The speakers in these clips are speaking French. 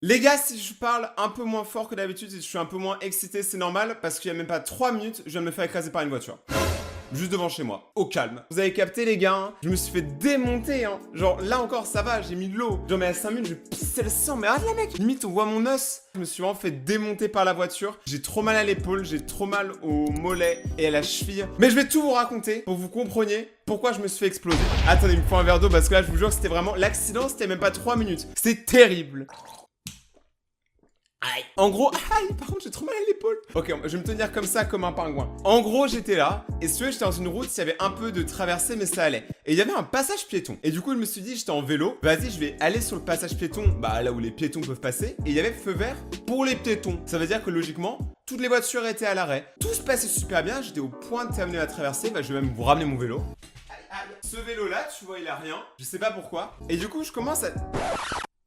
Les gars, si je parle un peu moins fort que d'habitude et je suis un peu moins excité, c'est normal parce qu'il y a même pas 3 minutes, je viens de me faire écraser par une voiture. Juste devant chez moi, au calme. Vous avez capté les gars, hein, je me suis fait démonter, hein. Genre là encore ça va, j'ai mis de l'eau. Genre mais à 5 minutes je pissais le sang, mais arrête là mec. Limite on voit mon os. Je me suis vraiment fait démonter par la voiture. J'ai trop mal à l'épaule, j'ai trop mal au mollet et à la cheville. Mais je vais tout vous raconter pour que vous compreniez pourquoi je me suis fait exploser. Attendez, il me faut un verre d'eau parce que là je vous jure que c'était vraiment... L'accident c'était même pas 3 minutes. C'était terrible. Aïe. En gros, aïe, par contre j'ai trop mal à l'épaule. Ok, je vais me tenir comme ça, comme un pingouin. En gros, j'étais là, et si tu veux, j'étais dans une route, il y avait un peu de traversée, mais ça allait. Et il y avait un passage piéton. Et du coup, je me suis dit, j'étais en vélo, vas-y, je vais aller sur le passage piéton, bah là où les piétons peuvent passer. Et il y avait feu vert pour les piétons. Ça veut dire que logiquement, toutes les voitures étaient à l'arrêt. Tout se passait super bien, j'étais au point de terminer la traversée, bah je vais même vous ramener mon vélo. Ce vélo là, tu vois, il a rien. Je sais pas pourquoi. Et du coup, je commence à...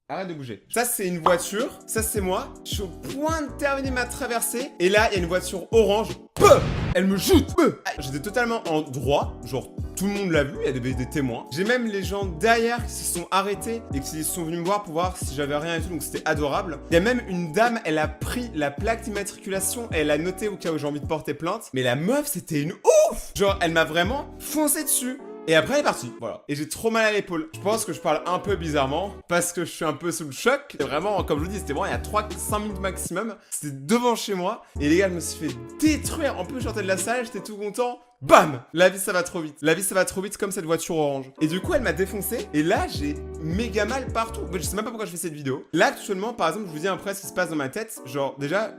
Arrête de bouger. Ça, c'est une voiture. Ça, c'est moi. Je suis au point de terminer ma traversée. Et là, il y a une voiture orange. Peu Elle me joute. J'étais totalement en droit. Genre, tout le monde l'a vu. Il y a des témoins. J'ai même les gens derrière qui se sont arrêtés et qui sont venus me voir pour voir si j'avais rien et tout. Donc, c'était adorable. Il y a même une dame. Elle a pris la plaque d'immatriculation. Elle a noté au cas où j'ai envie de porter plainte. Mais la meuf, c'était une ouf. Genre, elle m'a vraiment foncé dessus. Et après, elle est partie, voilà. Et j'ai trop mal à l'épaule. Je pense que je parle un peu bizarrement, parce que je suis un peu sous le choc. Et vraiment, comme je vous dis, c'était vraiment il y a 3-5 minutes maximum. C'était devant chez moi. Et les gars, je me suis fait détruire. En plus, je sortais de la salle, j'étais tout content. Bam! La vie, ça va trop vite. La vie, ça va trop vite comme cette voiture orange. Et du coup, elle m'a défoncé. Et là, j'ai méga mal partout. Je sais même pas pourquoi je fais cette vidéo. Là, actuellement, par exemple, je vous dis un peu ce qui se passe dans ma tête. Genre, déjà,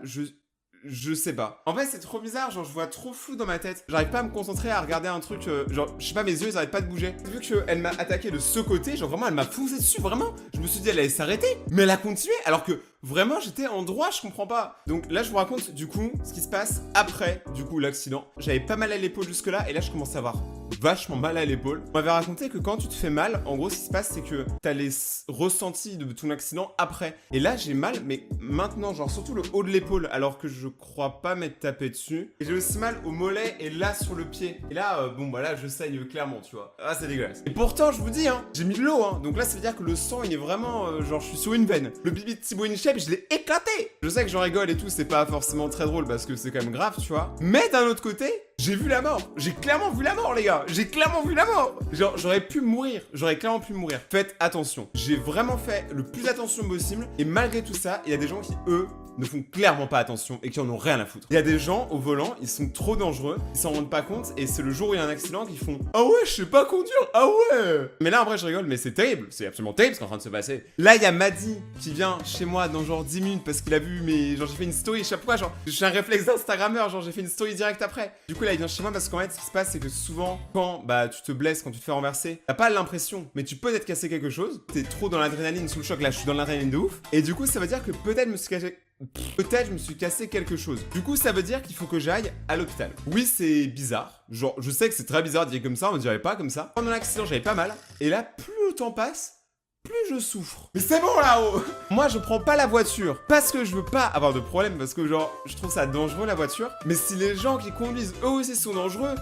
je sais pas. En fait, c'est trop bizarre, genre je vois trop flou dans ma tête. J'arrive pas à me concentrer à regarder un truc, genre, je sais pas, mes yeux ils arrêtent pas de bouger. Vu qu'elle m'a attaqué de ce côté, genre vraiment elle m'a foncé dessus, vraiment. Je me suis dit elle allait s'arrêter, mais elle a continué alors que vraiment j'étais en droit, je comprends pas. Donc là je vous raconte du coup ce qui se passe après du coup l'accident. J'avais pas mal à l'épaule jusque là et là je commence à avoir vachement mal à l'épaule. On m'avait raconté que quand tu te fais mal, en gros ce qui se passe c'est que t'as les ressentis de ton accident après. Et là j'ai mal, mais maintenant, genre surtout le haut de l'épaule, alors que je crois pas m'être tapé dessus. Et j'ai aussi mal au mollet et là sur le pied. Et là, bon bah là je saigne clairement, tu vois. Ah c'est dégueulasse. Et pourtant je vous dis, hein, j'ai mis de l'eau, hein. Donc là ça veut dire que le sang il est vraiment, genre je suis sur une veine. Le bibi de Thibaut InShape, je l'ai éclaté. Je sais que j'en rigole et tout, c'est pas forcément très drôle parce que c'est quand même grave, tu vois. Mais d'un autre côté, j'ai vu la mort. J'ai clairement vu la mort, les gars. J'ai clairement vu la mort. Genre, j'aurais pu mourir. J'aurais clairement pu mourir. Faites attention. J'ai vraiment fait le plus attention possible. Et malgré tout ça, il y a des gens qui, eux, ne font clairement pas attention et qui en ont rien à foutre. Il y a des gens au volant, ils sont trop dangereux, ils s'en rendent pas compte et c'est le jour où il y a un accident qu'ils font « Ah ouais, je sais pas conduire, ah ouais !» Mais là, en vrai, je rigole, mais c'est terrible. C'est absolument terrible ce qui est en train de se passer. Là, il y a Maddy qui vient chez moi dans genre 10 minutes parce qu'il a vu mes... Genre, j'ai fait une story, je sais pas pourquoi, genre, j'ai un réflexe d'Instagrammeur, genre, j'ai fait une story direct après. Du coup, là, il vient chez moi parce qu'en fait, ce qui se passe, c'est que souvent, quand, bah, tu te blesses, quand tu te fais renverser, t'as pas l'impression, mais tu peux t'être cassé quelque chose. T'es trop dans l'adrénaline, sous le choc, là, je suis dans l'adrénaline de ouf. Et du coup, ça veut dire que peut-être je me suis cassé quelque chose. Du coup, ça veut dire qu'il faut que j'aille à l'hôpital. Oui, c'est bizarre. Genre, je sais que c'est très bizarre de dire comme ça, on ne dirait pas comme ça. Pendant l'accident, j'avais pas mal. Et là, plus le temps passe, plus je souffre. Mais c'est bon là-haut. Moi, je prends pas la voiture parce que je veux pas avoir de problème, parce que genre, je trouve ça dangereux la voiture. Mais si les gens qui conduisent eux aussi sont dangereux,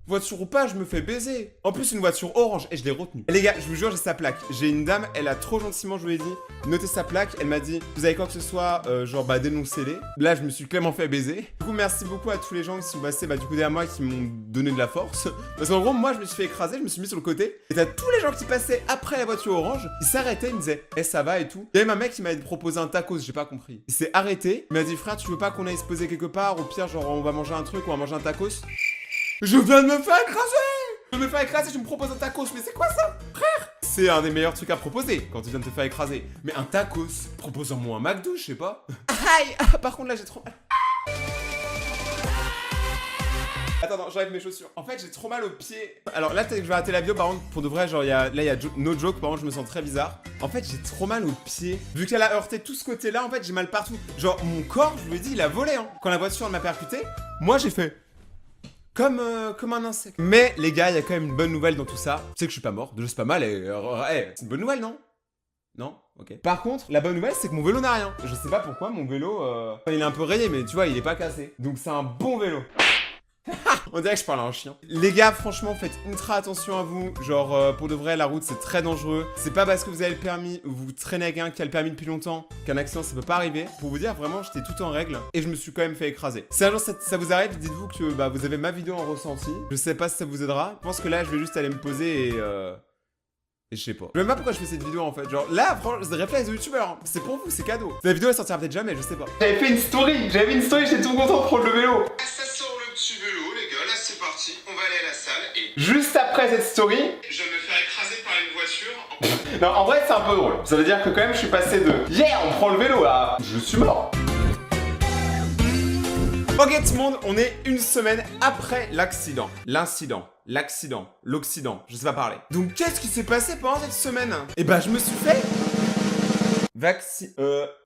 voiture ou pas, je me fais baiser. En plus, une voiture orange, et je l'ai retenue. Et les gars, je vous jure, j'ai sa plaque. J'ai une dame, elle a trop gentiment, je lui ai dit, notez sa plaque. Elle m'a dit, vous avez quoi que ce soit, genre, bah, dénoncez-les. Là, je me suis clairement fait baiser. Du coup, merci beaucoup à tous les gens qui sont passés, bah, du coup, derrière moi, qui m'ont donné de la force. Parce qu'en gros, moi, je me suis fait écraser, je me suis mis sur le côté. Et t'as tous les gens qui passaient après la voiture orange, ils s'arrêtaient, ils me disaient, eh, ça va et tout. Il y avait un mec qui m'avait proposé un tacos, j'ai pas compris. Il s'est arrêté, il m'a dit, frère, tu veux pas qu'on aille se poser quelque part, au pire, genre, on va manger un truc, on va manger un tacos. Je viens de me faire écraser! Je me fais écraser, tu me proposes un tacos, mais c'est quoi ça, frère? C'est un des meilleurs trucs à proposer quand tu viens de te faire écraser. Mais un tacos, propose-moi un McDo, je sais pas. Aïe! Ah, par contre là j'ai trop mal. Attends, j'enlève mes chaussures. En fait, j'ai trop mal aux pieds. Alors là, peut-être que je vais arrêter la vidéo. Par contre, pour de vrai, genre, il y a no joke. Par contre, je me sens très bizarre. En fait, j'ai trop mal aux pieds. Vu qu'elle a heurté tout ce côté-là, en fait, j'ai mal partout. Genre, mon corps, je vous l'ai dit, il a volé. Hein. Quand la voiture m'a percuté, moi, j'ai fait... Comme un insecte. Mais les gars, il y a quand même une bonne nouvelle dans tout ça. C'est que je suis pas mort. Déjà, c'est pas mal. Et c'est une bonne nouvelle, non? Non? Ok. Par contre, la bonne nouvelle, c'est que mon vélo n'a rien. Je sais pas pourquoi, mon vélo, il est un peu rayé, mais tu vois, il est pas cassé. Donc c'est un bon vélo. On dirait que je parle à un chien. Les gars, franchement, faites ultra attention à vous. Genre, pour de vrai, la route, c'est très dangereux. C'est pas parce que vous avez le permis ou vous traînez avec un qui a le permis depuis longtemps qu'un accident, ça peut pas arriver. Pour vous dire, vraiment, j'étais tout en règle et je me suis quand même fait écraser. Si un jour ça vous arrive, dites-vous que bah, vous avez ma vidéo en ressenti. Je sais pas si ça vous aidera. Je pense que là, je vais juste aller me poser et je sais pas. Je sais même pas pourquoi je fais cette vidéo en fait. Genre là, franchement, c'est des réflexes de youtubeur. Hein. C'est pour vous, c'est cadeau. La vidéo elle sortira peut-être jamais, je sais pas. J'avais fait une story, j'étais tout content de prendre le vélo. Ça sort le petit vélo, les gars, là c'est parti, on va aller à la salle et... Juste après cette story, je vais me faire écraser par une voiture. non, en vrai, c'est un peu drôle. Ça veut dire que quand même, je suis passé de yeah, on prend le vélo à je suis mort. Ok tout le monde, on est une semaine après l'accident. L'accident, l'Occident, je sais pas parler. Donc qu'est-ce qui s'est passé pendant cette semaine? Eh ben je me suis fait...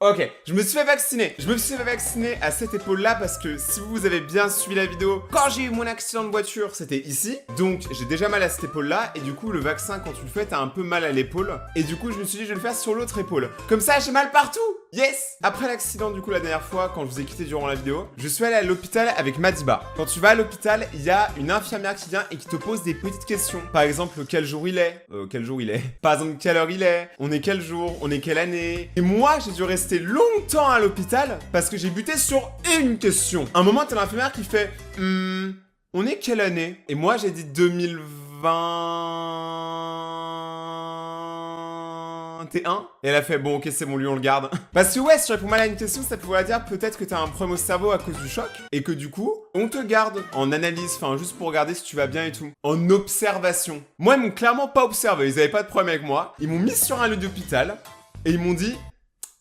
Ok, je me suis fait vacciner. Je me suis fait vacciner à cette épaule-là parce que si vous avez bien suivi la vidéo, quand j'ai eu mon accident de voiture, c'était ici. Donc j'ai déjà mal à cette épaule-là et du coup le vaccin, quand tu le fais, t'as un peu mal à l'épaule. Et du coup je me suis dit je vais le faire sur l'autre épaule. Comme ça j'ai mal partout. Yes! Après l'accident du coup la dernière fois, quand je vous ai quitté durant la vidéo, je suis allé à l'hôpital avec Madiba. Quand tu vas à l'hôpital, il y a une infirmière qui vient et qui te pose des petites questions. Par exemple, quel jour il est? Par exemple, quelle heure il est? On est quel jour? On est quelle année? Et moi, j'ai dû rester longtemps à l'hôpital parce que j'ai buté sur une question. À un moment, t'as l'infirmière qui fait on est quelle année? Et moi, j'ai dit 2021. Et elle a fait bon ok c'est bon lui on le garde. Parce que ouais si tu réponds mal à une question ça pourrait dire peut-être que t'as un problème au cerveau à cause du choc. Et que du coup on te garde en analyse, enfin juste pour regarder si tu vas bien et tout. En observation. Moi ils m'ont clairement pas observé, ils avaient pas de problème avec moi. Ils m'ont mis sur un lit d'hôpital et ils m'ont dit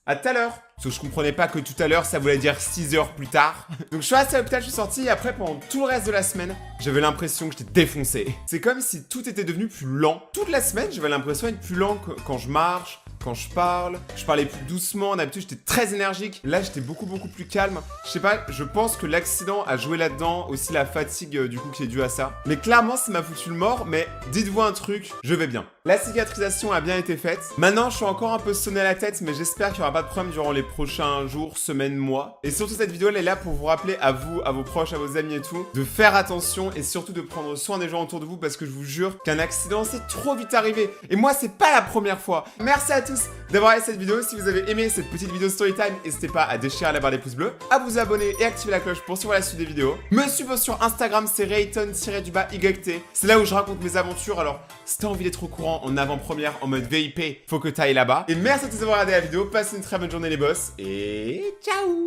à tout à l'heure. Parce que je comprenais pas que tout à l'heure ça voulait dire 6 heures plus tard. Donc je suis resté à l'hôpital, je suis sorti et après pendant tout le reste de la semaine, j'avais l'impression que j'étais défoncé. C'est comme si tout était devenu plus lent. Toute la semaine, j'avais l'impression d'être plus lent quand je marche, quand je parlais plus doucement. D'habitude, j'étais très énergique. Là, j'étais beaucoup plus calme. Je sais pas, je pense que l'accident a joué là-dedans, aussi la fatigue du coup qui est due à ça. Mais clairement, ça m'a foutu le mort, mais dites-vous un truc, je vais bien. La cicatrisation a bien été faite. Maintenant, je suis encore un peu sonné à la tête, mais j'espère qu'il n'y aura pas de problème durant les prochains jours, semaines, mois. Et surtout, cette vidéo, elle est là pour vous rappeler à vous, à vos proches, à vos amis et tout, de faire attention et surtout de prendre soin des gens autour de vous parce que je vous jure qu'un accident, c'est trop vite arrivé. Et moi, c'est pas la première fois. Merci à tous d'avoir regardé cette vidéo. Si vous avez aimé cette petite vidéo storytime, n'hésitez pas à déchirer la barre des pouces bleus, à vous abonner et activer la cloche pour suivre la suite des vidéos. Me suivre sur Instagram, c'est Rayton-YT. C'est là où je raconte mes aventures. Alors, si t'as envie d'être au courant en avant-première, en mode VIP, faut que t'ailles là-bas. Et merci à tous d'avoir regardé la vidéo. Passez une très bonne journée les boss. Et ciao!